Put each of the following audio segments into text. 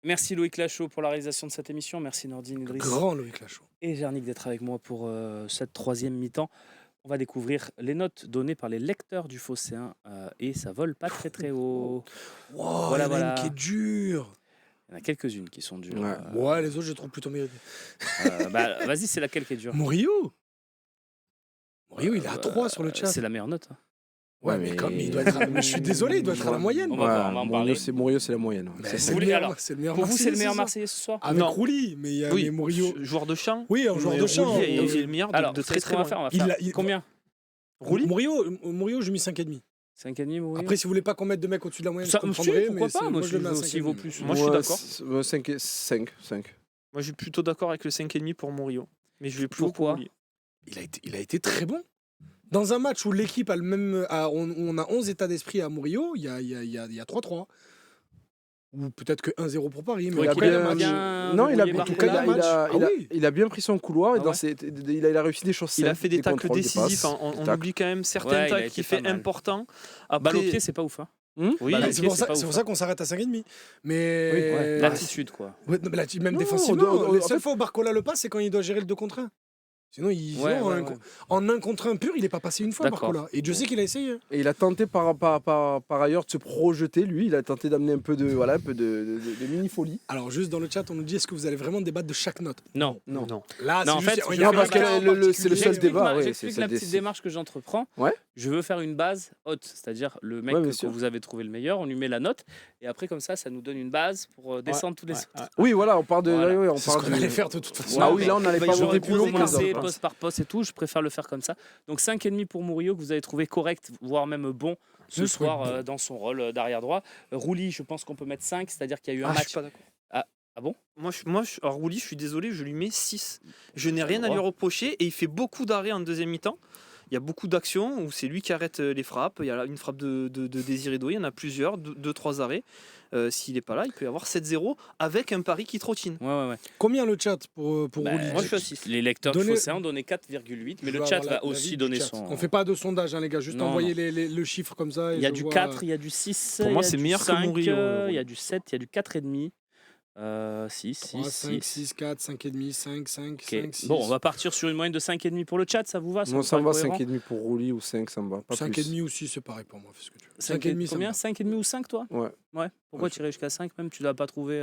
Merci Loïc Lachaud pour la réalisation de cette émission. Merci Nordine Idriss Grand Loïc Lachaud. et Jarnik d'être avec moi pour cette troisième mi-temps. On va découvrir les notes données par les lecteurs du Phocéen et ça vole pas très très haut. Wow, Voilà, il y en a une voilà. qui est dure. Il y en a quelques-unes qui sont dures. Ouais, les autres, je les trouve plutôt mérités. Vas-y, c'est laquelle qui est dure? Murillo, il est à 3 sur le chat. C'est la meilleure note. Ouais, mais comme il doit être. Mais je suis désolé, il doit être à la moyenne. On va en parler. Murillo, c'est la moyenne. Ouais. Mais Vous voulez- alors, c'est le meilleur Pour vous, c'est le meilleur Marseillais Marseillais ce soir? avec Non. Rouli, mais il y a Oui, mais Murillo. joueur de champ. Oui, un joueur de champ. Roulier est le meilleur Alors, de vous très savez ce très qu'on va loin. faire? On va faire Il a- combien? Rouli Murillo, j'ai mis 5,5. 5,5 Mourinho? Après, si vous voulez pas qu'on mette de mecs au-dessus de la moyenne, Ça, je comprendrais, pourquoi mais pas? Moi, je le mets à s'il vaut 5,5. plus. Moi, je suis d'accord. 5. Moi, je suis plutôt d'accord avec le 5,5 pour Murillo. Mais je vais plus Pourquoi? Rouli. Il a été très bon. Dans un match où l'équipe a le même. On a 11 états d'esprit à Murillo, il y a 3-3. Ou peut-être que 1-0 pour Paris. Mais Ouais, après, qu'il le a match. bien Non, il a, débrouillé en tout cas, Barcola, match. Ah oui. il a bien pris son couloir et Ah ouais. il a réussi des choses Il a simples, fait des tacles contrôles, des décisifs. passes, On des tacles. oublie quand même certains Ouais, il a tacles été qu'il pas fait mal. importants. Balle au Après, pied, c'est pas ouf. Hein. oui, Balle au Bah, c'est pied, pour ça, pas c'est ouf, pour ça qu'on s'arrête à 5,5. Mais. Ouais, l'attitude, quoi. Ouais, non, mais même Non, défensivement, en les fait- seules fois où Barcola le passe, c'est quand il doit gérer le 2 contre 1. Sinon, en 1 contre 1 pur, il n'est pas passé une fois, D'accord. Barcola. Et Dieu sait qu'il a essayé. Et il a tenté par ailleurs de se projeter, lui. Il a tenté d'amener un peu de mini-folie. Alors, juste dans le chat, on nous dit est-ce que vous allez vraiment débattre de chaque note? Non. Non. Là, Non, en c'est fait, juste, il y je a vais un faire cas un en c'est le particulier. seul débat. Ouais, J'explique c'est la ça, petite démarche que j'entreprends. Ouais. Je veux faire une base haute, c'est-à-dire le mec Ouais, bien que sûr. vous avez trouvé le meilleur, on lui met la note, et après comme ça nous donne une base pour descendre tous les autres. Oui, voilà, on part de. Voilà. ouais, on C'est ce part qu'on de- allait faire de toute façon. Ah oui, là, on n'allait pas J'aurais monter plus haut que les commencé autres. poste par poste et tout, je préfère le faire comme ça. Donc 5,5 pour Murillo que vous avez trouvé correct, voire même bon ce Je soir trouve bon. dans son rôle d'arrière droit. Rouli, je pense qu'on peut mettre 5, c'est-à-dire qu'il y a eu un je match. suis pas d'accord. Ah bon? Alors Rouli, je suis désolé, je lui mets 6. Je n'ai rien à lui droit. reprocher et il fait beaucoup d'arrêts en deuxième mi-temps. Il y a beaucoup d'actions où c'est lui qui arrête les frappes. Il y a une frappe de Désiré Doué, il y en a plusieurs, 2-3 arrêts. S'il n'est pas là, il peut y avoir 7-0 avec un pari qui trottine. Ouais. Combien le chat pour Bah, Rouli? Moi, je suis à 6. Les lecteurs du Donnez- Phocéen ont donné 4,8, mais Je le veux chat avoir va l'avis aussi du donner chat. son. On fait pas de sondage, hein, les gars. Juste Non, envoyer le chiffre comme ça. et Il y a je du vois- 4, il y a du 6. Pour moi, il y a c'est du meilleur que 5, Murillo, il y a du 7, il y a du 4,5. 6, 3, 6, 5, 6. 6, 4, 5,5, 5, 5, Ok. 5, 6. Bon, on va partir sur une moyenne de 5,5 pour le chat, ça vous va? Moi, ça me va paraît cohérent 5,5 pour Rouli ou 5, ça me va. Pas 5,5 aussi, c'est pareil pour moi. Fais ce que tu veux. 5,5, 5,5, ça me combien? va. 5,5 ou 5 toi? Ouais. Ouais. Pourquoi Ouais. tirer jusqu'à 5 même? Tu l'as pas trouvé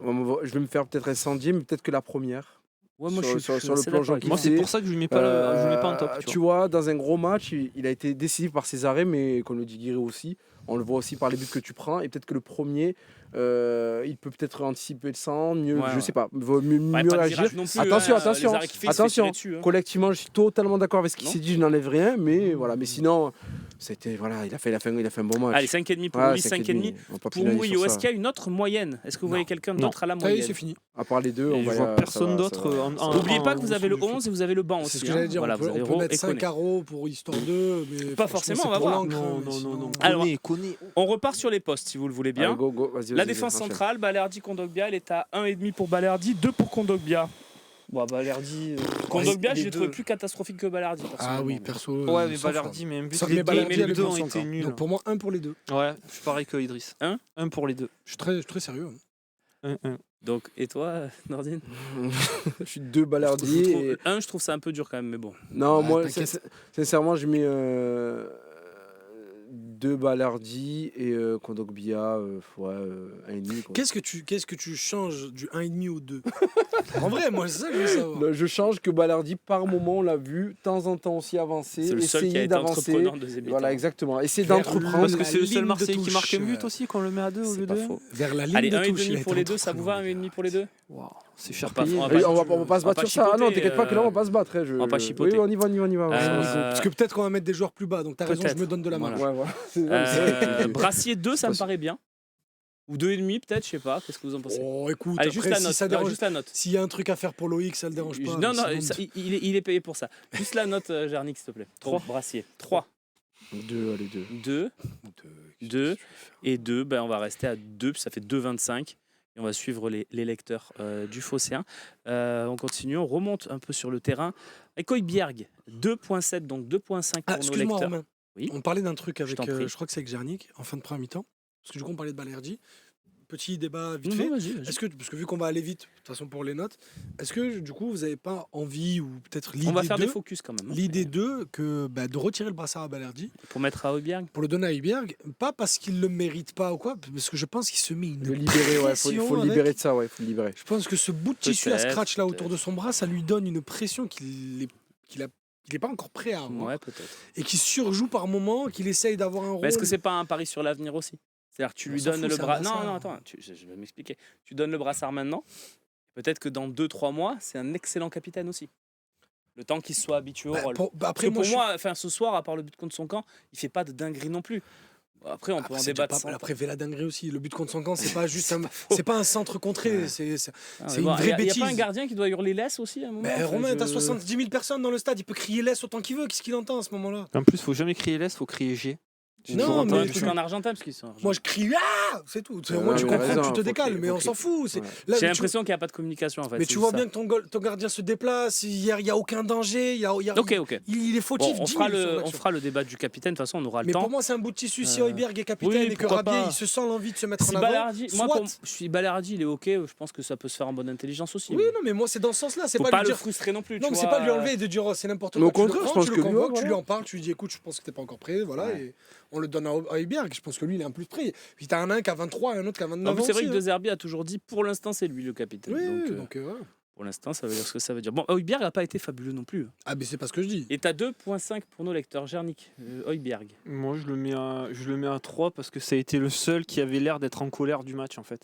Je vais me faire peut-être incendier, mais peut-être que la première. Ouais, moi Sur- je suis sur le assez plan d'accord avec Jean-Pierre. Moi, toi. c'est pour ça que je lui mets pas, je lui mets pas en top. Tu vois, dans un gros match, il a été décisif par ses arrêts, mais comme le dit Guiré aussi, on le voit aussi par les buts que tu prends. Et peut-être que le premier, il peut peut-être anticiper le centre, mieux, Ouais, je ouais. sais pas, mieux Ouais, pas de réagir. virage non plus, Attention, hein, attention, les arrêts qu'il fait, il se fait attention. tirer dessus, hein. Collectivement, je suis totalement d'accord avec ce qui Non. s'est dit, je n'enlève rien, mais voilà. Mais sinon, c'était voilà, il a fait un bon match. Allez, 5,5 pour Ouais, lui, 5,5 on va pas pour pinailler sur Murillo. ça. Est-ce qu'il y a une autre moyenne? Est-ce que vous Non. voyez quelqu'un Non. d'autre à la Ça y est, moyenne? c'est fini. À part les deux, Et on je va. vois ça personne va, d'autre ça va. en- N'oubliez pas que en- vous avez le 11 et vous avez le banc aussi. C'est ce que j'allais dire. Voilà, on peut, vous avez on peut Ro mettre et 5 Koné. carreaux pour histoire 2. Mais Pas franchement, forcément, c'est on va pour voir. l'encre, Non, mais non, sinon- non, non. Alors, Koné. On repart sur les postes si vous le voulez bien. Allez, go, vas-y, La vas-y, défense enchaîne. centrale, Balerdi, Kondogbia, elle est à 1,5 pour Balerdi, 2 pour Kondogbia. Bon, Balerdi. Kondogbia, les je l'ai trouvé deux. plus catastrophique que Balerdi. Ah personnellement, oui, mais- perso. Ouais, mais sans Balerdi, mais un but. Ça, Les mais Balerdi, deux elle est ont plus été centre. nuls. Donc pour moi, 1 pour les deux. Ouais, je suis pareil que Idriss. Hein 1 pour les deux. Je suis très sérieux. 1-1. Donc, et toi, Nordine? Je suis 2 Balardi. Et... 1, je trouve ça un peu dur quand même, mais bon. Non, Ouais, moi, t'inquiète. sincèrement, je mets 2 Balardi et Kondogbia, 1,5. quoi. Qu'est-ce que tu changes du 1,5 au 2? En vrai, moi, c'est ça que je veux savoir. Je change que Balardi, par moment, on l'a vu, de temps en temps aussi avancer, C'est le seul qui a essayer été d'avancer. entrepreneur en deuxième mi-temps. Voilà, exactement. Essayer Vers d'entreprendre. Parce que La c'est le seul ligne de Marseillais qui touche, marque un but aussi, qu'on le met à 2 au C'est lieu pas de. faux. Vers la ligne Allez, de touche. il a 1,5 été pour les deux, ça vous va? entrepreneur. 1,5 pour les deux? Waouh, c'est cher pas- payé. on va Et pas- on va pas se on va battre pas sur ça. Ah non, chipoter, t'inquiète pas que là, on va pas se battre. on va pas chipoter. Oui, on y va. Parce que peut-être qu'on va mettre des joueurs plus bas. Donc t'as raison, je Peut-être. me donne de la main. Voilà. Ouais, voilà. C'est vrai. Brassier 2, ça me Parce- paraît bien. Ou 2,5 peut-être, je sais pas. Qu'est-ce que vous en pensez? Oh, écoute, Allez, après, juste la si note. ça Non, dérange, juste la note. s'il y a un truc à faire pour Loïc, ça le dérange pas. Non, non, mais ça, sinon, il est payé pour ça. Juste la note, Jarnik, s'il te plaît. 3. Brassier. 3. 2, allez, 2. 2. qu'est-ce 2. que tu veux faire Et 2, ben, on va rester à 2, puis ça fait 2,25. Et on va suivre les lecteurs du Phocéen. On continue, on remonte un peu sur le terrain. Ekoy Bierg, 2,7, donc 2,5 pour nos excuse-moi, lecteurs. Romain. Oui. On parlait d'un truc avec, t'en prie. je crois que c'est avec Jarnik, en fin de première mi-temps. Parce que du coup, on parlait de Balerdi. petit débat vite Non, fait. non, vas-y. Est-ce que, parce que vu qu'on va aller vite, de toute façon pour les notes, est-ce que du coup vous n'avez pas envie ou peut-être On va l'idée faire des d'eux, focus quand même. l'idée d'eux de retirer le brassard à Balerdi Pour mettre à Højbjerg. pour le donner à Højbjerg, pas parce qu'il le mérite pas ou quoi, parce que je pense qu'il se met Le une libérer, ouais, faut pression le avec. libérer de ça, ouais, il faut le libérer. Je pense que ce bout de tissu à Peut-être, scratch là autour peut-être. de son bras, ça lui donne une pression qu'il est pas encore prêt à avoir Ouais, peut-être. et qui surjoue par moment, qu'il essaye d'avoir un rôle. Mais est-ce que c'est pas un pari sur l'avenir aussi? C'est-à-dire que tu On lui s'en donnes fout, le c'est un brassard. brassard. Non, attends, je vais m'expliquer. Tu donnes le brassard maintenant. Peut-être que dans 2-3 mois, c'est un excellent capitaine aussi. Le temps qu'il soit habitué au rôle. Après, Parce que pour moi, enfin, ce soir, à part le but contre son camp, il fait pas de dinguerie non plus. Après, on peut en c'est déjà débattre. pas- après, fait la dinguerie aussi. Le but contre son camp, c'est pas juste c'est pas un centre contré. Ouais. C'est Ah, c'est mais bon, une vraie y a pas bêtise. un gardien qui doit hurler laisse aussi à un moment? Mais Enfin, Romain, t'as je- 70 000 personnes dans le stade, il peut crier laisse autant qu'il veut. Qu'est-ce qu'il entend à ce moment-là? En plus, faut jamais crier laisse, faut crier G. J'ai Non, toujours mais entendu Ouais, tu- c'est en argentin parce qu'ils sont Moi, je crie ah, c'est tout. Ouais, Moi, tu mais comprends, raison, tu te faut décales, crier, mais faut on s'en crier. fout. Ouais. Là, J'ai tu- l'impression qu'il n'y a pas de communication en fait. Mais c'est tu vois ça. bien que ton gardien se déplace, il y a aucun danger, Ok. il est Bon, fautif. on 10 fera 000 sur on l'action. fera le débat du capitaine. De toute façon, on aura le Mais temps. pour moi, c'est un bout de tissu. Si Euh, Højbjerg est capitaine oui, et que pourquoi Rabier, pas. il se sent l'envie de se mettre Si en avant, Balerdi, moi, soit. si Balerdi, il est ok, je pense que ça peut se faire en bonne intelligence aussi. Oui, non, mais moi, c'est dans ce sens-là. C'est Faut pas pas lui le dire. frustrer non plus. Non, tu mais c'est vois. pas de lui enlever et de dire oh, c'est n'importe Mais quoi. au contraire, je pense tu que le lui, convoques, ouais, tu lui voilà. en parles, tu lui dis écoute, je pense que t'es pas encore prêt, voilà, Ouais. et on le donne à Højbjerg. Je pense que lui, il est un plus prêt. Puis t'as un qui a 23 et un autre qui a 29 En plus, ans. c'est vrai aussi, que De Zerbi a toujours dit pour l'instant, c'est lui le capitaine. Oui, donc, oui, donc voilà. pour l'instant, ça veut dire ce que ça veut dire. Bon, Højbjerg n'a pas été fabuleux non plus. Ah, mais c'est pas ce que je dis. Et t'as 2,5 pour nos lecteurs. Gernik, Højbjerg. Moi, je le mets à 3 parce que ça a été le seul qui avait l'air d'être en colère du match en fait.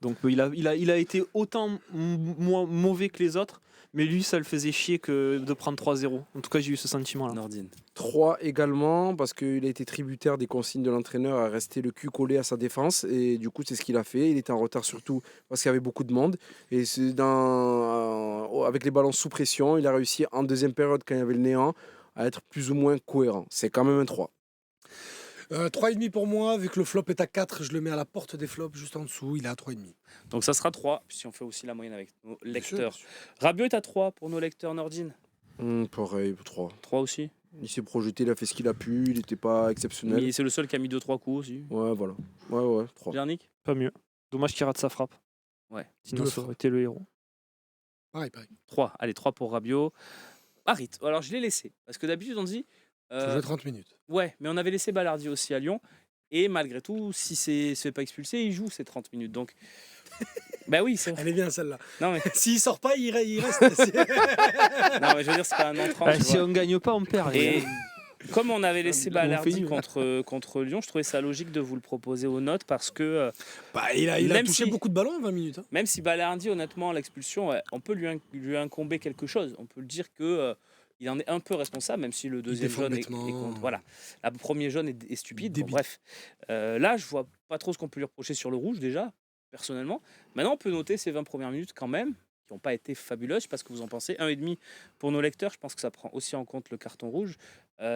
Donc il a été autant mauvais que les autres, mais lui, ça le faisait chier que de prendre 3-0. En tout cas, j'ai eu ce sentiment-là. Nordine. 3 également, parce qu'il a été tributaire des consignes de l'entraîneur à rester le cul collé à sa défense. Et du coup, c'est ce qu'il a fait. Il était en retard surtout parce qu'il y avait beaucoup de monde. Et c'est avec les ballons sous pression, il a réussi en deuxième période, quand il y avait le néant, à être plus ou moins cohérent. C'est quand même un 3. 3,5 pour moi, vu que le flop est à 4, je le mets à la porte des flops, juste en dessous, il est à 3,5. Donc ça sera 3, si on fait aussi la moyenne avec nos Bien sûr, lecteurs. bien sûr. Rabiot est à 3 pour nos lecteurs Nordine. Pareil, 3. 3 aussi. Il s'est projeté, il a fait ce qu'il a pu, il n'était pas exceptionnel. Mais c'est le seul qui a mis 2-3 coups aussi. Ouais, voilà. Ouais, 3. Gernik. Pas mieux. Dommage qu'il rate sa frappe. Ouais. Sinon, Deux ça aurait été le héros. Pareil. 3. Allez, 3 pour Rabiot. Harit. Alors je l'ai laissé. Parce que d'habitude on dit. Je jouais 30 minutes. Ouais, mais on avait laissé Balardi aussi à Lyon. Et malgré tout, si c'est se fait pas expulser, il joue ces 30 minutes. Donc. Bah oui, c'est vrai. Elle est bien celle-là. Non mais, S'il sort pas, il reste. non, mais je veux dire, c'est pas un entrant. tu Si vois. on gagne pas, on perd. Et comme on avait laissé On Balardi fait nul. contre Lyon, je trouvais ça logique de vous le proposer aux notes parce que Bah, il a Même touché si- beaucoup de ballons en 20 minutes. Hein. même si Balardi, honnêtement, l'expulsion, ouais, on peut lui incomber quelque chose. On peut le dire que il en est un peu responsable, même si le deuxième défend jaune est bêtement. contre. Voilà, le premier jaune est stupide. Bon, Débile. bref, là, je vois pas trop ce qu'on peut lui reprocher sur le rouge déjà, personnellement. Maintenant, on peut noter ces 20 premières minutes quand même, qui n'ont pas été fabuleuses. Je sais pas ce que vous en pensez. 1,5 pour nos lecteurs. Je pense que ça prend aussi en compte le carton rouge.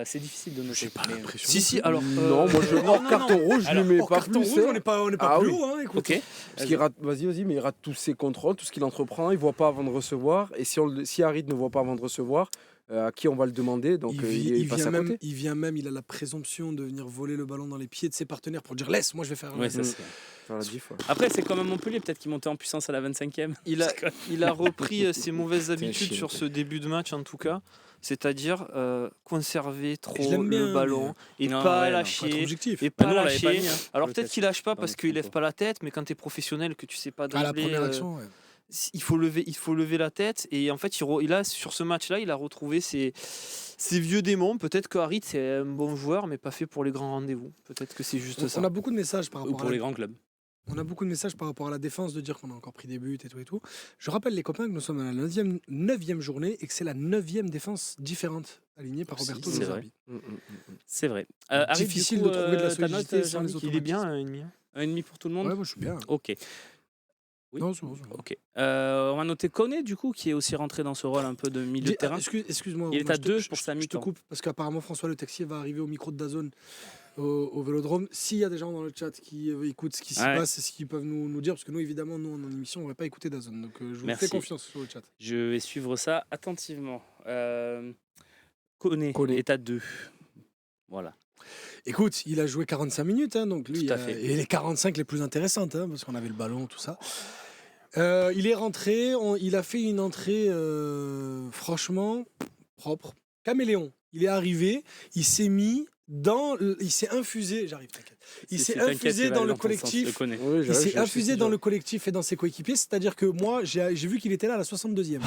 C'est difficile de noter. J'ai pas mais- l'impression. Si, alors. Non, moi je non, hors non, carton rouge, je Alors, lui mets Hors pas carton plus. rouge, hein. on n'est pas Ah plus oui. haut. Hein, écoute. Ok. Parce qu'il rate, vas-y, mais il rate tous ses contrôles, tout ce qu'il entreprend, il voit pas avant de recevoir. Et si Harit ne voit pas avant de recevoir, à qui on va le demander? Donc il passe à côté. Il a la présomption de venir voler le ballon dans les pieds de ses partenaires pour dire laisse, moi je vais faire. Ouais, ça, Mm. c'est- Faire la diff, ouais. Après, c'est comme à Montpellier, peut-être qu'il montait en puissance à la 25e. Il a repris ses mauvaises habitudes chien, sur toi. ce début de match en tout cas, c'est-à-dire conserver Je trop l'aime bien, le ballon et Non, pas ouais, non, Pas trop lâcher. objectif. Et Bah, pas nous, on l'avait pas lâcher. mis, hein. Alors Le peut-être test. qu'il lâche pas Dans parce notre qu'il lève concours. pas la tête, mais quand tu es professionnel, que tu sais pas À la dribbler, première action, ouais. il faut lever la tête. Et en fait, sur ce match-là, il a retrouvé ses vieux démons. Peut-être que Harit c'est un bon joueur, mais pas fait pour les grands rendez-vous. Peut-être que c'est juste ça. On a beaucoup de messages par Ou rapport pour à les la... grands clubs. On a beaucoup de messages par rapport à la défense de dire qu'on a encore pris des buts et tout. Je rappelle les copains que nous sommes à la 9e journée et que c'est la 9e défense différente alignée par Si, Roberto c'est De vrai. Zerbi. C'est vrai. Difficile de trouver de la ta note, solidité sans Jean-Luc, les Il est bien, un ennemi. 1,5 pour tout le monde. Ouais, moi je suis bien. Ok. Oui. Non, c'est bon, c'est bon. Ok. On va noter Koné, du coup, qui est aussi rentré dans ce rôle un peu de milieu de terrain. Excuse-moi. Il est moi, à je te- 2 je- pour sa Je te mi-temps. coupe parce qu'apparemment François Le Texier va arriver au micro de DAZN au Vélodrome. S'il y a des gens dans le chat qui écoutent ce qui s'y Ouais. passe et ce qu'ils peuvent nous dire, parce que nous évidemment nous en émission on va pas écouter DAZN, donc je vous Merci. fais confiance sur le chat. Je vais suivre ça attentivement. Koné Koné. est à 2. Voilà. Écoute, il a joué 45 minutes, hein, donc lui, Tout à fait. et les 45 les plus intéressantes, hein, parce qu'on avait le ballon, tout ça. Il est rentré, il a fait une entrée franchement propre. Caméléon, il est arrivé, il s'est mis il s'est infusé, j'arrive, t'inquiète. Il Si, s'est t'inquiète, infusé il va dans aller le ton sens, je le collectif. connais. Oui, Il s'est infusé dans le le collectif et dans ses coéquipiers, c'est-à-dire que moi, j'ai vu qu'il était là à la 62e.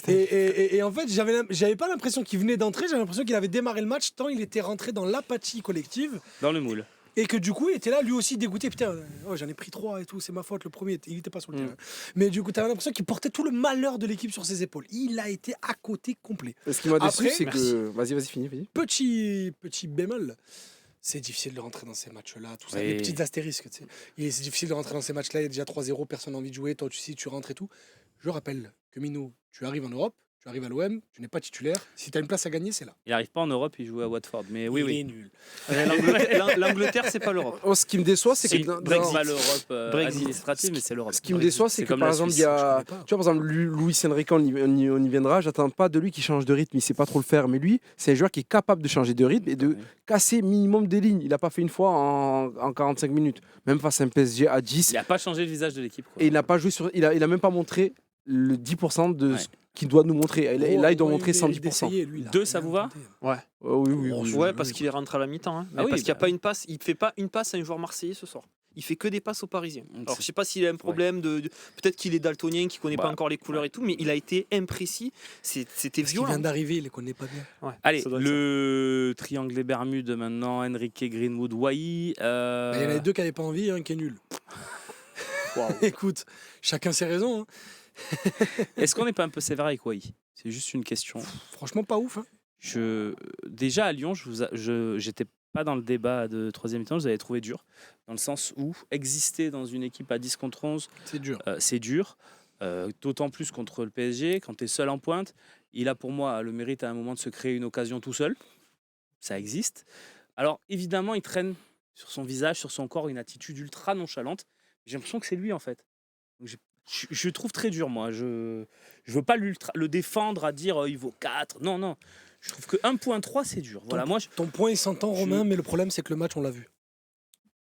et en fait, j'avais pas l'impression qu'il venait d'entrer, j'avais l'impression qu'il avait démarré le match tant il était rentré dans l'apathie collective Dans le moule. et que du coup, il était là lui aussi dégoûté. Putain, j'en ai pris 3 et tout, c'est ma faute, le premier, il était pas sur le terrain. Mais du coup, t'avais l'impression qu'il portait tout le malheur de l'équipe sur ses épaules. Il a été à côté complet. Ce qui m'a déçu, Après, c'est merci. que. Vas-y, finis. Petit bémol. C'est difficile de rentrer dans ces matchs-là, tout ça, Oui. les petites astérisques. Tu sais. C'est difficile de rentrer dans ces matchs-là, il y a déjà 3-0, personne n'a envie de jouer, toi tu rentres et tout. Je rappelle que Minou, tu arrives en Europe, tu arrives à l'OM, tu n'es pas titulaire. Si tu as une place à gagner, c'est là. Il n'arrive pas en Europe, il joue à Watford. Mais oui, il oui. est nul. L'Angleterre, c'est pas l'Europe. Oh, ce qui me déçoit, c'est C'est que. dans- Brexit. dans- Pas l'Europe Brexit. administrative, mais c'est l'Europe. Ce qui me Brexit. déçoit, c'est que comme par la exemple, Suisse. il y a. je connais pas. Tu vois, par exemple, Luis Enrique, on y viendra. J'attends pas de lui qui change de rythme, il sait pas trop le faire. Mais lui, c'est un joueur qui est capable de changer de rythme et de casser minimum des lignes. Il a pas fait une fois en 45 minutes. Même face à un PSG à 10. Il n'a pas changé le visage de l'équipe. quoi. Et il n'a pas joué sur. Il a même pas montré le 10% de Ouais. ce qu'il doit nous montrer. Et là, il doit montrer 110%. Deux, ça vous va Ouais. Oui. Ouais, parce qu'il est rentré à la mi-temps. Hein. Mais Ah oui, parce qu'il n'y a bah. pas une passe. Il fait pas une passe à un joueur marseillais ce soir. Il fait que des passes aux Parisiens. Donc, Alors c'est- je sais pas s'il a un problème peut-être qu'il est daltonien, qu'il connaît Bah. pas encore les couleurs et tout, mais il a été imprécis. C'était Parce qu'il violent. vient d'arriver, il les connaît pas bien. Ouais, Allez, ça doit être le triangle des Bermudes maintenant, Enrique, Greenwood, Wai. Bah, il y en a deux qui n'avaient pas envie, un qui est nul. Écoute, chacun ses raisons. Hein. Est-ce qu'on n'est pas un peu sévère avec Wai? C'est juste une question. Franchement, pas ouf. Hein. Déjà à Lyon, j'étais pas dans le débat de troisième mi-temps, je vous avais trouvé dur, dans le sens où exister dans une équipe à 10 contre 11, C'est dur. c'est dur, d'autant plus contre le PSG, quand tu es seul en pointe. Il a pour moi le mérite à un moment de se créer une occasion tout seul, ça existe. Alors évidemment, il traîne sur son visage, sur son corps, une attitude ultra nonchalante. J'ai l'impression que c'est lui en fait. Donc, je le trouve très dur, moi. Je veux pas le défendre à dire il vaut 4. Non, non. Je trouve que 1.3, c'est dur. Voilà, moi, Ton point, il s'entend, je- Romain, mais le problème, c'est que le match, on l'a vu.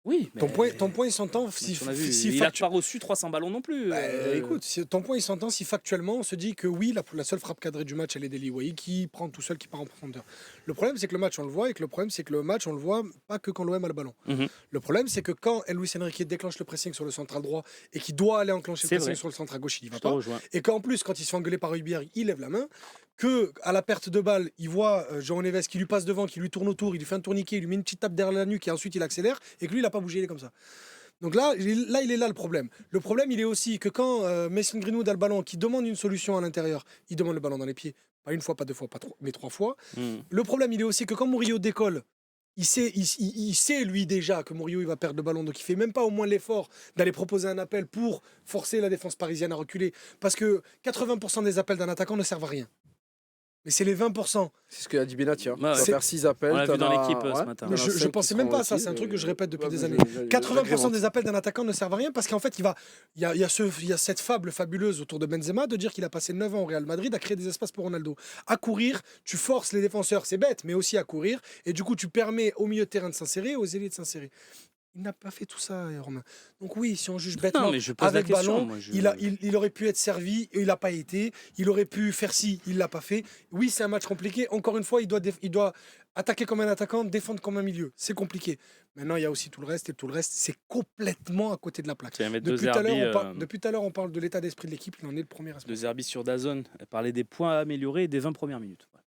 oui. Ton point, il s'entend si, On a vu, si il a factu- pas reçu 300 ballons non plus. Écoute, ton point, il s'entend si factuellement, on se dit que oui, la seule frappe cadrée du match, elle est d'Eli Wahi qui prend tout seul, qui part en profondeur. Le problème, c'est que le match, on le voit, et que le problème, c'est que le match, on le voit pas que quand l'OM a le ballon. Mhm. Le problème, c'est que quand Luis Enrique déclenche le pressing sur le central droit et qu'il doit aller enclencher le C'est pressing vrai. sur le central gauche, il y va Je te pas. rejoins. Et qu'en plus, quand il se fait engueuler par Hubierg, il lève la main. Que à la perte de balle, il voit João Neves qui lui passe devant, qui lui tourne autour, il lui fait un tourniquet, il lui met une petite tape derrière la nuque et ensuite il accélère et que lui, il n'a pas bougé, il est comme ça. Donc là, il est là le problème. Le problème, il est aussi que quand Mason Greenwood a le ballon, qui demande une solution à l'intérieur, il demande le ballon dans les pieds. Pas une fois, pas deux fois, pas trois, mais 3 fois. Mhm. Le problème, il est aussi que quand Murillo décolle, il sait lui déjà que Murillo il va perdre le ballon, donc il fait même pas au moins l'effort d'aller proposer un appel pour forcer la défense parisienne à reculer. Parce que 80% des appels d'un attaquant ne servent à rien. Mais c'est les 20%. C'est ce que a dit Benatia. Ouais, Tu vas c'est- faire 6 appels. On l'a vu t'en dans as- l'équipe, ce ouais, matin. t'en as Je 5 pensais qui même seront pas à ça, aussi, c'est un truc que je répète depuis ouais, des mais années. je- 80% des appels d'un attaquant ne servent à rien parce qu'en fait, il y a cette fable fabuleuse autour de Benzema de dire qu'il a passé 9 ans au Real Madrid à créer des espaces pour Ronaldo. À courir, tu forces les défenseurs, c'est bête, mais aussi à courir. Et du coup, tu permets au milieu de terrain de s'insérer, aux ailiers de s'insérer. Il n'a pas fait tout ça, Romain. Donc oui, si on juge bêtement, Non, mais je pose la avec question. ballon, moi, je- il aurait pu être servi et il n'a pas été. Il aurait pu faire ci, il l'a pas fait. Oui, c'est un match compliqué. Encore une fois, il doit attaquer comme un attaquant, défendre comme un milieu. C'est compliqué. Maintenant, il y a aussi tout le reste et tout le reste, c'est complètement à côté de la plaque. Tu vas mettre deux Depuis tout à l'heure, Zerbi, depuis tout à l'heure, on parle de l'état d'esprit de l'équipe. Il en est le premier responsable. de Zerbi sur DAZN. Elle parlait des points améliorés et des 20 premières minutes. Voilà.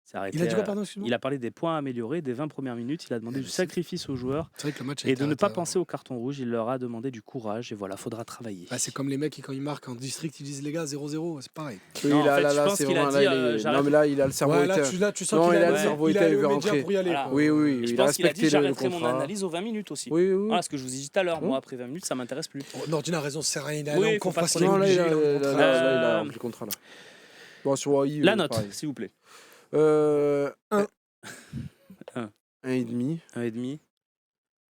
C'est arrêté Il a dit quoi, à- pardon, excuse-moi Il a parlé des points améliorés, des 20 premières minutes. Il a demandé Eh, du mais c'est- sacrifice aux joueurs C'est vrai que le match a et été de ne pas arrêté penser avant. au carton rouge. Il leur a demandé du courage et voilà, faudra travailler. Bah, c'est comme les mecs qui, quand ils marquent en district, ils disent les gars 0-0. C'est pareil. Oui, Non, en là, fait, là, je là, pense c'est qu'il a vraiment dit, là, il est- j'arrête. Non, mais là, il a le cerveau Ouais, là, éteint. tu sens Non, qu'il il a a, le cerveau il a éteint, il le veut média rentrer. pour y aller. Voilà. quoi. Oui, oui, Et je il a pense qu'il a respecté dit le j'arrêterai mon contrat. analyse aux 20 minutes aussi. Oui, oui. Voilà ce que je vous ai dit tout à l'heure. Moi, Hum. après 20 minutes, ça m'intéresse plus. Nordine a raison, c'est rien. Il a Oui, allé en faut cours pas parce se qu'il est Non, là, il obligé. a, il est en là, contrat. là, il a Euh, rempli le contrat là. Bon, sur Wai, La note, pareil. s'il vous plaît. Un. Un. 1,5. 1,5.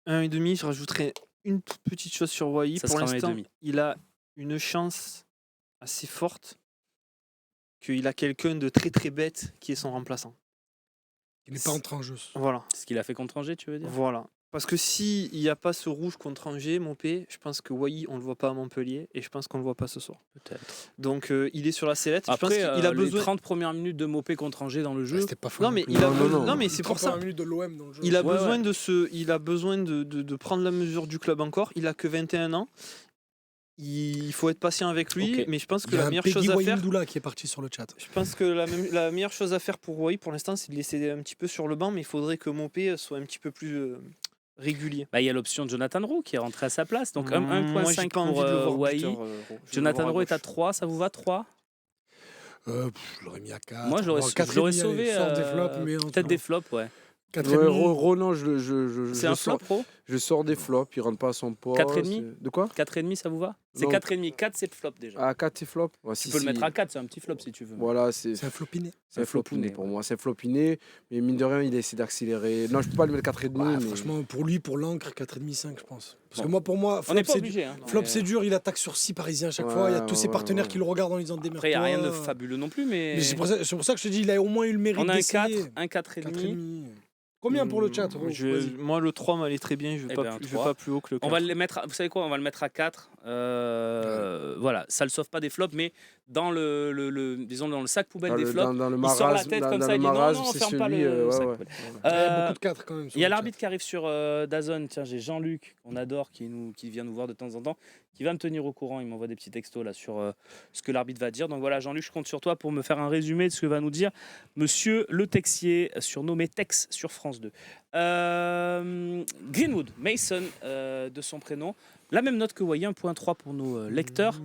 1,5, je rajouterais une toute petite chose sur Wai. Ça Pour sera l'instant, 1,5. il a une chance assez forte qu'il a quelqu'un de très très bête qui est son remplaçant. Il n'est pas entré en jeu. Voilà. Ce qu'il a fait contre Angers, tu veux dire? Voilà. Parce que s'il n'y a pas ce rouge contre Angers, Mopé, je pense que Wai, on ne le voit pas à Montpellier et je pense qu'on ne le voit pas ce soir. Peut-être. Donc il est sur la sellette. Je pense Après, qu'il a les besoin. 30 premières minutes de Mopé contre Angers dans le jeu. C'était pas fou. Non mais, plus. il a Non, besoin- non. non, mais c'est pour ça. 31 minutes de l'OM dans le jeu. Il a Ouais, besoin ouais. il a besoin de prendre la mesure du club encore. Il a que 21 ans. Il faut être patient avec lui, Ok. mais je pense que Il y a la un meilleure Peggy chose à faire. Wayindoula qui est parti sur le chat. Je pense que la meilleure chose à faire pour Wai pour l'instant, c'est de laisser un petit peu sur le banc, mais il faudrait que Mopé soit un petit peu plus régulier. Bah, il y a l'option de Jonathan Rowe qui est rentré à sa place. Donc Moi, j'ai 1.5 pas envie pour de le voir Wai. buteur, Rowe. Je veux Jonathan le voir Rowe est à gauche. 3, ça vous va 3? Je l'aurais mis à 4. Moi, je l'aurais sauvé. Sort des flops, mais Peut-être des flops, ouais. 4 Ouais, Ronan, C'est un flop, pro? je sors des flops, il rentre pas à son poste. 4,5? De quoi? 4,5, ça vous va? C'est Non. 4,5. 4, c'est le flop déjà. À 4, c'est flop. Ouais, Tu peux le mettre à 4, c'est un petit flop si tu veux. Voilà, c'est C'est un flopiné. un flopiné pour moi. C'est un flopiné, mais mine de rien, il a essayé d'accélérer. Non, je peux pas lui mettre 4,5. Ouais, mais... franchement, pour lui, pour l'encre, 4,5, 5, je pense. Parce Bon. que pour moi, On flop, n'est pas c'est obligé. Hein. Flop, Mais- c'est dur, il attaque sur 6 parisiens à chaque Ouais, fois. Il y a tous ses ouais, partenaires ouais. qui le regardent en lui disant démerde-toi. Après, il n'y a rien de fabuleux non plus, mais. Mais c'est pour ça que je te dis, il a au moins eu le mérite On a un 4, d'essayer. un 4,5. 4,5. Combien pour le chat, Rose Vas-y. Moi, le 3 m'allait très bien. Je ne Eh vais, ben, je vais 3. pas plus haut que le 4. On va le mettre, vous savez quoi, on va le mettre à 4. Voilà, ça le sauve pas des flops, mais dans disons dans le sac poubelle des flops, dans le il sort la marasme, tête dans comme le ça, il dit non, marasme, non, on c'est ferme pas celui, le ouais, sac ouais. poubelle. Il y a beaucoup de 4 quand même. Il y a l'arbitre qui arrive sur DAZN. Tiens, j'ai Jean-Luc, qu'on adore, qui vient nous voir de temps en temps, qui va me tenir au courant. Il m'envoie des petits textos là sur ce que l'arbitre va dire. Donc voilà, Jean-Luc, je compte sur toi pour me faire un résumé de ce que va nous dire Monsieur Le Texier, surnommé Tex sur France 2. Greenwood, Mason de son prénom. La même note que Wai, 1.3 pour nos lecteurs.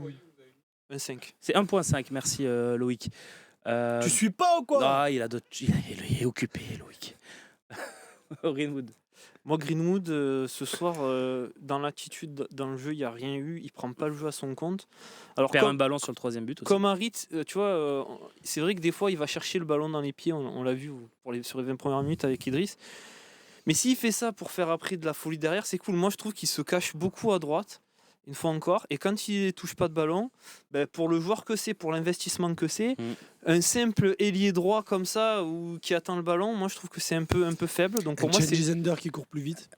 25. C'est 1.5, merci Loïc. Tu suis pas ou quoi Ah, il est occupé, Loïc. Greenwood. Moi, Greenwood, ce soir, dans l'attitude, dans le jeu, il n'y a rien eu. Il prend pas le jeu à son compte. Alors, Perd un ballon sur le troisième but aussi. comme Harit, tu vois, c'est vrai que des fois, il va chercher le ballon dans les pieds. On l'a vu sur les 20 premières minutes avec Idriss. Mais s'il fait ça pour faire après de la folie derrière, c'est cool. Moi, je trouve qu'il se cache beaucoup à droite, une fois encore. Et quand il ne touche pas de ballon, ben, pour le joueur que c'est, pour l'investissement que c'est, un simple ailier droit comme ça, ou qui attend le ballon, moi, je trouve que c'est un peu faible. Donc pour moi, c'est Zender qui court plus vite.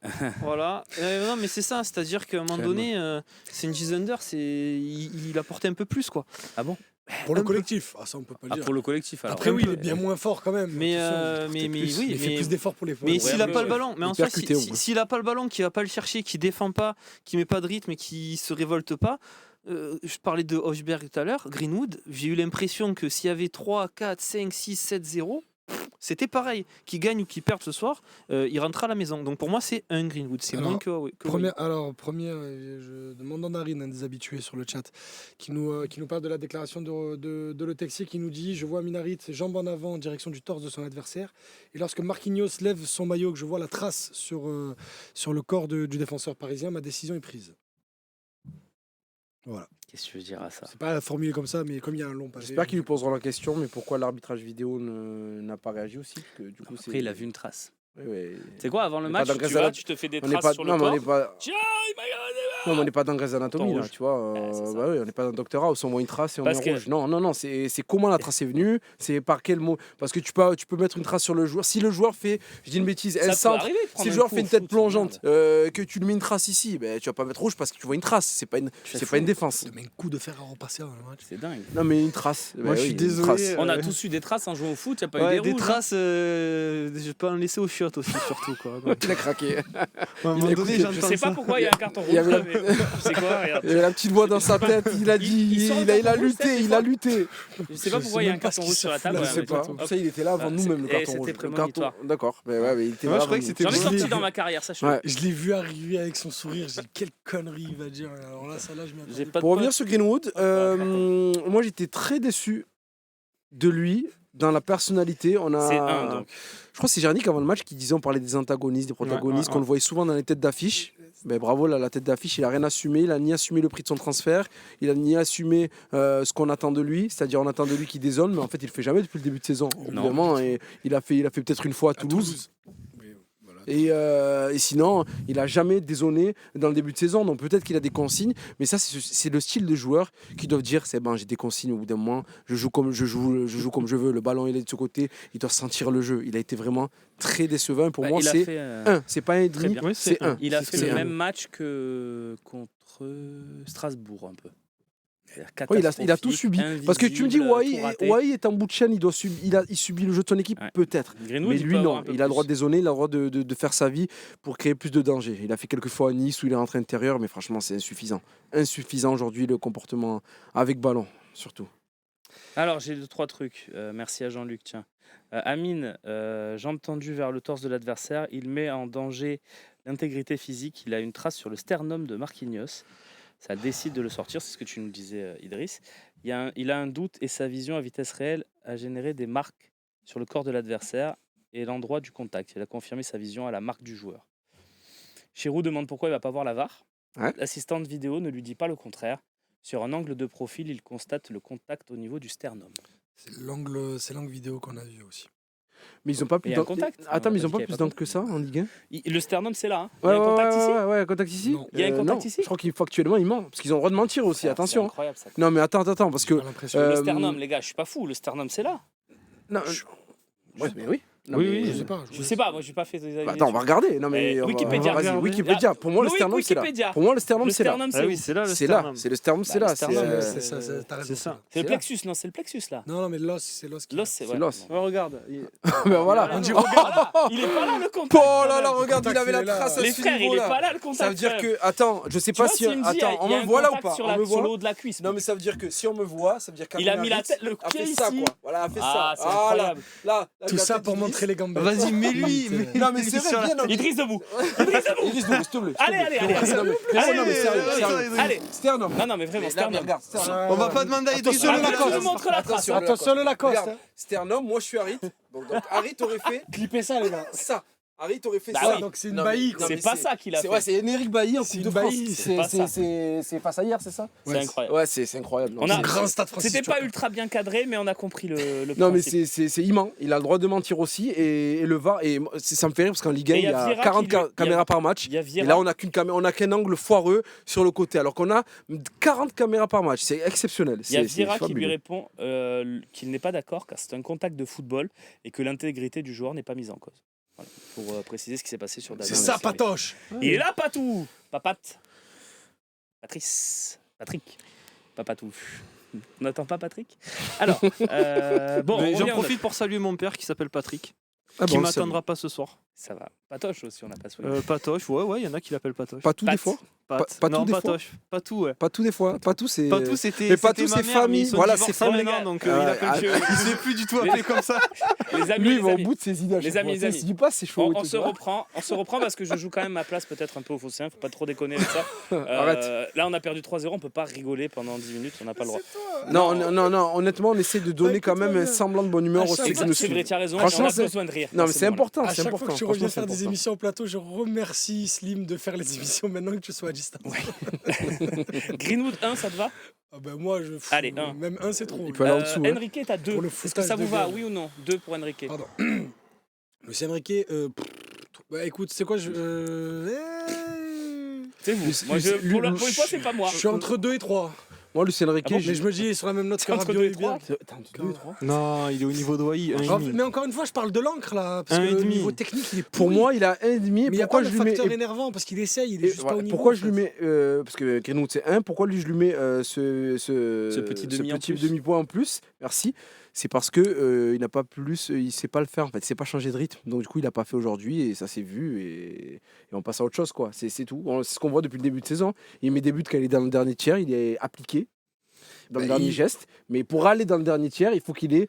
voilà. Non, mais c'est ça. C'est-à-dire qu'à un moment donné, c'est une Gizander, il apporte un peu plus, quoi. Ah bon? Pour le Un peu. collectif. Ah, ça, on peut pas le Ah, dire. pour le collectif alors. Après, oui, un il peu. est bien moins fort quand même. Mais, Attention, mais plus. oui, Il fait mais- plus d'efforts pour les Mais s'il n'a mais pas ouais. le ballon, mais en Il soi, percuté, au moins. s'il n'a pas le ballon, qu'il va pas le chercher, qu'il défend pas, qu'il met pas de rythme et qu'il se révolte pas, je parlais de Hochberg tout à l'heure, Greenwood, j'ai eu l'impression que s'il y avait 3, 4, 5, 6, 7, 0, c'était pareil. Qu'il gagne ou qu'il perde ce soir, il rentre à la maison. Donc pour moi, c'est un Greenwood. C'est Alors, moins que Wai. Je demande en Narine, un des habitués sur le chat, qui nous parle de la déclaration de Le Texier, qui nous dit: je vois Minarit, jambes en avant en direction du torse de son adversaire. Et lorsque Marquinhos lève son maillot, que je vois la trace sur le corps du défenseur parisien, ma décision est prise. Voilà. Qu'est-ce que tu veux dire à ça? C'est pas formulé comme ça, mais comme il y a un long pavé. J'espère qu'ils lui poseront la question, mais pourquoi l'arbitrage vidéo n'a pas réagi aussi? Parce que, du coup, Après, il a vu une trace. Ouais, ouais. C'est quoi, avant le On est match, pas dans tu Grey's vas, Anatomy. tu te fais des On n'est traces pas, sur non, le mais on corps. n'est pas, Tiens, il m'a regardé. non, mais on n'est pas dans Grey's Anatomy, là, rouge. tu vois. C'est ça. Bah oui, on n'est pas dans Doctor House, on voit une trace et on Parce est que- rouge. Non, c'est comment la trace est venue, c'est par quel mot. Parce que tu peux mettre une trace sur le joueur. Si le joueur fait, je dis une bêtise, Ça elle peut centre. arriver de prendre Si le un joueur coup fait au une tête foot, plongeante, merde. que tu lui mets une trace ici, ben, tu vas pas mettre rouge parce que tu vois une trace. C'est pas une défense. Mais un coup de fer à repasser dans le match. C'est dingue. Non, mais une trace. Moi, Ben je oui, suis une désolé. trace. On a tous eu des traces en jouant au foot, il n'y a pas Ouais, eu des des rouges. traces, je peux en laisser aux chiottes aussi, surtout. Quoi. Donc, Il a craqué. à un moment Il a donné, écouté. j'entends Je sais pas ça. pourquoi il y a un carton Il y rouge avait là, mais c'est quoi, regarde. Il y avait la petite voix dans sa tête. Il a dit, il sort le il a carton rouge, lutté, des il fois. a lutté. Je sais pas Je pourquoi sais il y a un même pas carton ce rouge qu'il sur la s'est table. Je fait, ouais, sais mais pas. tout- Ça, il était là avant Ah, nous même le et carton c'était rouge. Le prémonitoire. carton- D'accord. Mais ouais, il était Moi, là je croyais avant que nous. c'était J'en ai Je sorti l'ai dans vu. ma carrière, sache-le. Ouais. Je l'ai vu arriver avec son sourire. J'ai dit, quelle connerie il va dire. Alors là, ça là, je m'y J'ai attendais pas de Pour revenir potes. sur Greenwood, moi j'étais très déçu de lui dans la personnalité. C'est un donc. Je crois que c'est Jarnik avant le match qui disait, on parlait des antagonistes, des protagonistes, ouais, qu'on ouais. le voyait souvent dans les têtes d'affiche. Ben bravo, là, la tête d'affiche, il a rien assumé. Il a ni assumé le prix de son transfert, il a ni assumé ce qu'on attend de lui. C'est-à-dire, on attend de lui qu'il dézone, mais en fait, il le fait jamais depuis le début de saison. Non. Évidemment, et il a fait peut-être une fois à Toulouse. Oui, voilà, Et sinon, il a jamais dézonné dans le début de saison. Donc peut-être qu'il a des consignes, mais ça, c'est le style de joueur qui doivent dire c'est bon, j'ai des consignes au bout d'un moment, je joue comme je veux. Le ballon il est de ce côté, il doit sentir le jeu. Il a été vraiment très décevant. Pour moi, c'est un. C'est pas un Très demi, bien. c'est un. Il a fait le un. même match que contre Strasbourg un peu. Ouais, il a tout subi. Parce que tu me dis, Wai est en bout de chaîne, il subit le jeu de son équipe, peut-être. Greenwood, Mais lui, non. un peu Il a le droit de plus. dézonner, il a le droit de faire sa vie pour créer plus de danger. Il a fait quelques fois à Nice où il est rentré intérieur, mais franchement, c'est insuffisant. Insuffisant aujourd'hui, le comportement avec ballon, surtout. Alors, j'ai 2-3 trucs. Merci à Jean-Luc. Tiens. Amine, jambe tendue vers le torse de l'adversaire. Il met en danger l'intégrité physique. Il a une trace sur le sternum de Marquinhos. Ça décide de le sortir, c'est ce que tu nous disais, Idriss. Il a un doute et sa vision à vitesse réelle a généré des marques sur le corps de l'adversaire et l'endroit du contact. Il a confirmé sa vision à la marque du joueur. Chirou demande pourquoi il ne va pas voir la VAR. Ouais. L'assistante vidéo ne lui dit pas le contraire. Sur un angle de profil, il constate le contact au niveau du sternum. C'est l'angle vidéo qu'on a vu aussi. Mais ils ont pas Il plus y a un d'angles. contact. Attends, mais ils On ont a pas dit qu'il y plus avait d'angles pas que ça en Ligue 1. Le sternum, c'est là. Hein. Il y a un contact ici. Ouais, un contact ici. Non. Il y a un contact non. ici. Je crois qu'il factuellement il ment parce qu'ils ont le droit de mentir aussi. C'est Attention. incroyable ça. Non, mais attends, parce que J'ai pas l'impression. Le sternum, les gars, je suis pas fou. Le sternum, c'est là. non, ouais, mais oui. Non, Oui, mais- Je sais pas. Je sais pas, moi, j'ai pas fait. Bah, attends, on va regarder. Non mais Wikipédia, vas-y, regarde. Wikipédia. Pour moi, le Loïc, sternum c'est là. Wikipédia. Pour moi, le sternum Le c'est là. sternum, Ah c'est oui, où c'est là le C'est là. sternum. C'est le sternum, c'est Bah, là. le sternum, C'est C'est ça, t'as raison. c'est ça. C'est le là. plexus, non, c'est le plexus là. Non, mais l'os, c'est l'os. L'os, c'est C'est l'os. Ouais, regarde. Ben voilà. On dit, Oh regarde, il est pas là le contact. oh là là, quand même. regarde, il contact, avait la il est là. trace à Les ce frères, il est niveau-là. pas là le contact. Ça veut dire quand même. que, attends, je sais Tu pas vois, si, s'il me dit, attends, on il y a me un voit là ou contact pas? sur On me sur le voit? haut de la cuisse. Non mais ça veut dire que si on me voit, ça veut dire Il a mis la tête, le a pied fait ça ici. quoi. Voilà, a fait Ah, ça. c'est Voilà. incroyable. Là, Tout ça pour montrer les gambettes. Vas-y, mets-lui. Non mais c'est vrai, bien. Idriss debout. Idriss debout. Idriss, s'il te plaît. Allez, allez, allez. Non mais Allez, non, mais sérieux, allez, sérieux. Allez. Sternum. Non, non, mais vraiment, sternum. Regarde, sternum. On va pas demander à Idriss Attention, de le le Lacoste. Je vous montre la trace. Attention, Attention, le Lacoste. Regarde, sternum, moi je suis Harit. Donc Harit aurait fait Clippez ça, les gars. ça. Harit aurait fait Bah ça. oui. Donc c'est une Non, mais- baillie. non, quoi. mais C'est pas ça qu'il a C'est fait. ouais, c'est Enric Bailly en C'est Coupe de une France. baillie, c'est pas ça. C'est face à hier, c'est ça? C'est incroyable. Ouais, c'est incroyable. On a- Un grand stade français. C'était pas ultra bien cadré, mais on a compris le Non mais principe. c'est immense, il a le droit de mentir aussi et le VAR et ça me fait rire parce qu'en Ligue 1 Et il y a Vieira 40 qui lui- caméras par match Il y a et Vieira. là on a qu'un angle foireux sur le côté alors qu'on a 40 caméras par match, c'est exceptionnel. Il y a C'est Vieira qui lui fabuleux. répond qu'il n'est pas d'accord car c'est un contact de football et que l'intégrité du joueur n'est pas mise en cause. Voilà, pour préciser ce qui s'est passé sur David. C'est ça, Patoche. Il est là, Patou. Papat. Patrick. Papatou. On n'attend pas Patrick. Alors, bon, Mais on j'en revient, profite pour saluer mon père qui s'appelle Patrick, Ah qui bon, m'attendra pas ce soir. ça va. Patoche aussi, on n'a pas souhaité. Patoche, ouais, il y en a qui l'appellent Patoche. Pas tout des Pat. fois, Pat. pas Non, tout des fois. Patoche. Pas tout, ouais. pas tout des fois, pas tout c'est Pas tout, c'était. Mais pas c'était tout, ma c'est mère, mais famille. ils sont Voilà, divorcés c'est famille. maintenant, donc Ah, il appelle que. Il s'est plus du tout appelé comme ça. Les amis, lui il les va au amis. bout de ses idées. à Les chaque amis, fois. les Tu sais, amis. il se dit pas c'est chaud. et On tout, se tu vois. reprend parce que je joue quand même ma place peut-être un peu au Phocéen, faut pas trop déconner avec ça. Arrête. Là, on a perdu 3-0, on peut pas rigoler pendant 10 minutes, on n'a pas le droit. Non, honnêtement, on essaie de donner quand même un semblant de bonne humeur À aux chaque ceux qui fois, nous C'est vrai, suivent. tu as raison, Franchement, on a c'est- besoin de rire. Non, dans mais ces c'est moments-là. important, À c'est chaque important. fois que tu Franchement, reviens c'est faire des important. émissions au plateau, je remercie Slim de faire les émissions maintenant que tu sois à distance. Greenwood 1, ça te va? Ah ben moi, Allez, un. même un, c'est trop. Il peut aller en dessous. hein. Enrique, t'as 2. Pour le Est-ce que foutage ça de vous va, gueule. oui ou non? 2 pour Enrique. Pardon. Lucien Enrique, bah écoute, c'est quoi C'est vous. Lui- Moi, lui- pour une lui- fois, c'est pas moi. Je suis entre 2 et 3. Moi, Lucien Riquet, Ah bon Mais je me dis, sur la même note que Entre Rabiot 2 et et 3. Biel. T'as entre 2 et 3. Non, il est au niveau de Wai, Mais encore une fois, je parle de l'encre là. Parce Un que et le demi. niveau technique, il est Pour pourri. moi, il a 1,5. Mais il n'y a Pourquoi pas je le lui mets. facteur énervant parce qu'il essaye, il est juste pas au niveau. Pourquoi en je lui fait. mets. Parce que Greenwood c'est 1, pourquoi lui je lui mets Ce petit demi en plus. demi-point en plus? Merci. C'est parce que il n'a pas plus, il sait pas le faire en fait, il sait pas changer de rythme. Donc du coup, il n'a pas fait aujourd'hui et ça s'est vu et on passe à autre chose quoi. C'est tout. C'est ce qu'on voit depuis le début de saison. Il met des buts quand il est dans le dernier tiers, il est appliqué dans le Bah, dernier il- geste. Mais pour aller dans le dernier tiers, il faut qu'il ait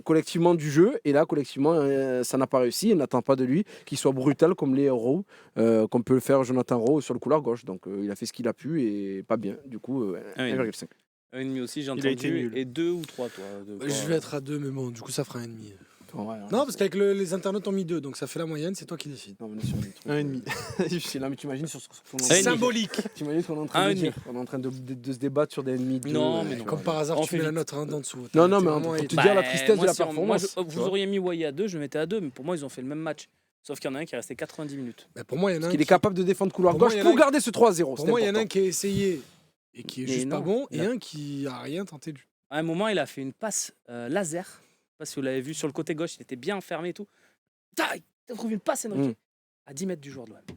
collectivement du jeu. Et là, collectivement, ça n'a pas réussi. On n'attend pas de lui qu'il soit brutal comme les Rowe, comme peut le faire Jonathan Rowe sur le couloir gauche. Donc il a fait ce qu'il a pu et pas bien. Du coup, 1,5. 1,5 aussi, j'ai Il a été entendu. nul. Et 2 ou 3, toi? Je vais être à 2, mais bon, du coup, ça fera un ennemi. Ouais, Non, parce qu'avec les internautes ont mis 2, donc ça fait la moyenne, c'est toi qui décides. Non, mais sur des trucs, 1,5. Là, mais tu imagines sur ce qu'on est en C'est train de- symbolique. Tu imagines ce qu'on est en train Un de et dire. On est en train de se débattre sur des ennemis. Non, mais non. Comme par hasard, On tu fait mets la vite. note en dessous. Non, non, T'es mais vraiment pour hater. te dire la tristesse de la Moi, performance. vous tu vois. auriez mis Wai à 2, je mettais à 2, mais pour moi, ils ont fait le même match. Sauf qu'il y en a un qui est resté 90 minutes. Mais pour moi, il y en a Parce un qu'il est qui- capable de défendre couloir Pour moi, gauche il y en a pour un- garder ce 3-0. Pour c'est moi, il y en a un important. qui a essayé et qui est Mais juste non, pas bon, il et a- un qui a rien tenté du. À un moment, il a fait une passe laser. Je sais pas si vous l'avez vu sur le côté gauche, il était bien enfermé et tout. Tac, il trouve une passe, Enrique, à 10 mètres du joueur de l'OM. Vous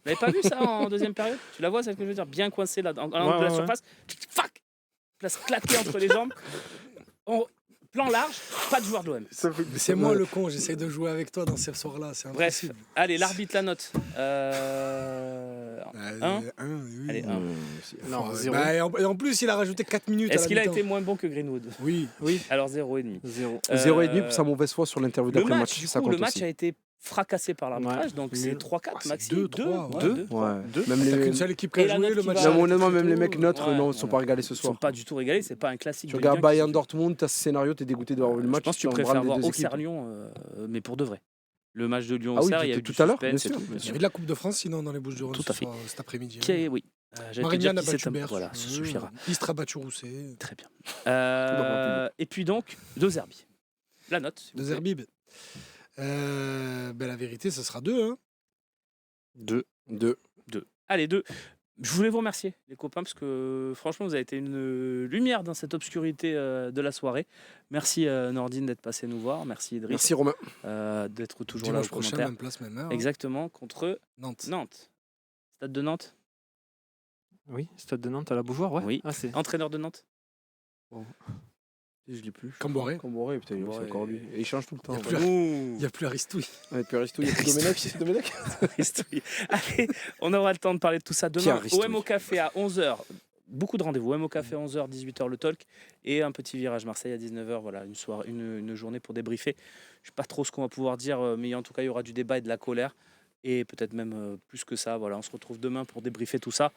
l'avez pas vu ça en deuxième période? Tu la vois, celle que je veux dire? Bien coincée là, à l'angle de la ouais. surface. Fuck! Place claquée entre les jambes. Plan large, pas de joueur de l'OM. Mais c'est moi le con, j'essaie de jouer avec toi dans ces soirs-là, c'est Bref, impossible. allez, l'arbitre la note. Un. Oui. Allez, un. Non, Ouais, 0. bah, et en plus, il a rajouté 4 minutes. Est-ce à la qu'il a mi-temps. été moins bon que Greenwood? Oui. Alors 0,5. 0. 0,5 pour sa mauvaise foi sur l'interview Le d'après-match. match, du ça coup, compte le match aussi. a été fracassé par l'arbitrage, donc c'est nul. 3-4 Ah, c'est maxi. 2-3, ouais. 2. Ouais. Deux. Même T'as les... qu'une seule équipe qui Et a la joué, note le qui match. va- Même honnêtement, même les plutôt, mecs neutres ouais, ne sont voilà. pas régalés ce Ils sont soir. pas du tout régalés, c'est pas un classique. Tu de regardes Ligue 1 qui Bayern se- Dortmund, t'as ce scénario, t'es dégoûté de voir le match. Je pense que tu embrasses préfères les voir deux équipes. Auxerre-Lyon, mais pour de vrai. Le match de Ah oui, Lyon-Auxerre, il y a eu tout du à l'heure, suspense bien et sûr, tout. bien Il y avait de la Coupe de France, sinon, dans les Bouches-du-Rhône Tout à fait. cet après-midi. Qui est- oui. J'allais te dire Marignane a qui battu c'est. Berre. Voilà, ça suffira. Istra a battu Rousset. Très bien. Et puis donc, De Zerbi. La note. s'il vous De plaît. Zerbib. La vérité, ce sera 2. Hein. 2. 2. Allez, 2. Je voulais vous remercier, les copains, parce que franchement, vous avez été une lumière dans cette obscurité de la soirée. Merci Nordine d'être passé nous voir. Merci Idriss Merci Romain. d'être toujours là au Dimanche prochain, commentaire. même place, même heure. Exactement, contre Nantes. Nantes. Stade de Nantes. Oui, Stade de Nantes à la Beaujoire, ouais. Oui. Ah, c'est... Entraîneur de Nantes. Je l'ai plus. Camboré. Camboré, putain, Camboré. c'est encore lui. Et il change tout le temps. Il y a plus- Ouh. Il n'y a plus Aristouille. Et puis Aristo, il y a plus Domenech. Domenech. Aristouille. Allez, on aura le temps de parler de tout ça Qui demain. Aristouille OM au café à 11h. Beaucoup de rendez-vous. OM au café à 11h, 18h le talk. Et un petit virage Marseille à 19h. Voilà, une journée pour débriefer. Je ne sais pas trop ce qu'on va pouvoir dire, mais en tout cas, il y aura du débat et de la colère. Et peut-être même plus que ça. Voilà, on se retrouve demain pour débriefer tout ça.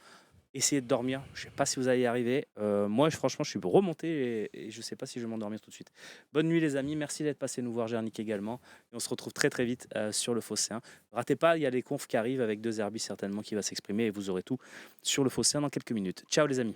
Essayez de dormir. Je ne sais pas si vous allez y arriver. Moi, franchement, je suis remonté et je ne sais pas si je vais m'endormir tout de suite. Bonne nuit, les amis. Merci d'être passé nous voir, Gernick également. Et on se retrouve très très vite sur le Phocéen. Ratez pas, il y a les confs qui arrivent avec De Zerbi certainement qui va s'exprimer et vous aurez tout sur le Phocéen dans quelques minutes. Ciao, les amis.